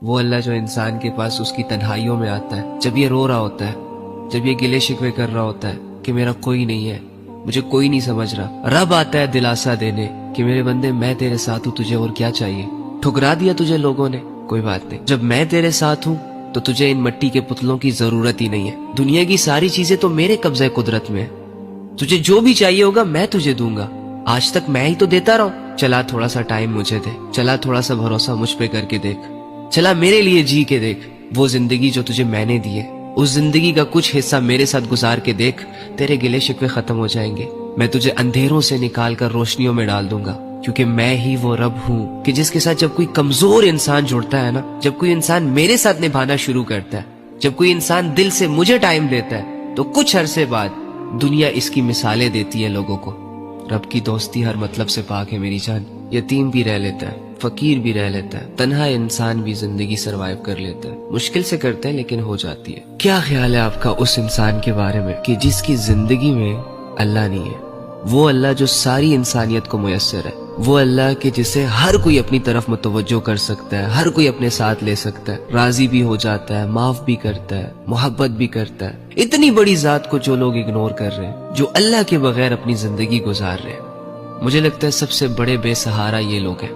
وہ اللہ جو انسان کے پاس اس کی تنہائیوں میں آتا ہے، جب یہ رو رہا ہوتا ہے، جب یہ گلے شکوے کر رہا ہوتا ہے کہ میرا کوئی نہیں ہے، مجھے کوئی نہیں سمجھ رہا، رب آتا ہے دلاسا دینے کہ میرے بندے میں تیرے ساتھ ہوں، تجھے اور کیا چاہیے؟ ٹھکرا دیا تجھے لوگوں نے، کوئی بات نہیں، جب میں تیرے ساتھ ہوں تو تجھے ان مٹی کے پتلوں کی ضرورت ہی نہیں ہے، دنیا کی ساری چیزیں تو میرے قبضہ قدرت میں ہے، تجھے جو بھی چاہیے ہوگا میں تجھے دوں گا، آج تک میں ہی تو دیتا رہا، چلا تھوڑا سا ٹائم مجھے دے، چلا تھوڑا سا بھروسہ مجھ پہ کر کے دیکھ، چلا میرے لیے جی کے دیکھ، وہ زندگی جو تجھے میں نے دی ہے اس زندگی کا کچھ حصہ میرے ساتھ گزار کے دیکھ، تیرے گلے شکوے ختم ہو جائیں گے، میں تجھے اندھیروں سے نکال کر روشنیوں میں ڈال دوں گا، کیونکہ میں ہی وہ رب ہوں کہ جس کے ساتھ جب کوئی کمزور انسان جڑتا ہے نا، جب کوئی انسان میرے ساتھ نبھانا شروع کرتا ہے، جب کوئی انسان دل سے مجھے ٹائم دیتا ہے، تو کچھ عرصے بعد دنیا اس کی مثالیں دیتی ہے لوگوں کو۔ رب کی دوستی ہر مطلب سے پاک ہے میری جان، یتیم بھی رہ لیتا ہے، فقیر بھی رہ لیتا ہے، تنہا انسان بھی زندگی سروائیو کر لیتا ہے، مشکل سے کرتے ہیں لیکن ہو جاتی ہے۔ کیا خیال ہے آپ کا اس انسان کے بارے میں کہ جس کی زندگی میں اللہ نہیں ہے؟ وہ اللہ جو ساری انسانیت کو میسر ہے، وہ اللہ کہ جسے ہر کوئی اپنی طرف متوجہ کر سکتا ہے، ہر کوئی اپنے ساتھ لے سکتا ہے، راضی بھی ہو جاتا ہے، معاف بھی کرتا ہے، محبت بھی کرتا ہے۔ اتنی بڑی ذات کو جو لوگ اگنور کر رہے ہیں، جو اللہ کے بغیر اپنی زندگی گزار رہے ہیں، مجھے لگتا ہے سب سے بڑے بے سہارا یہ لوگ ہیں۔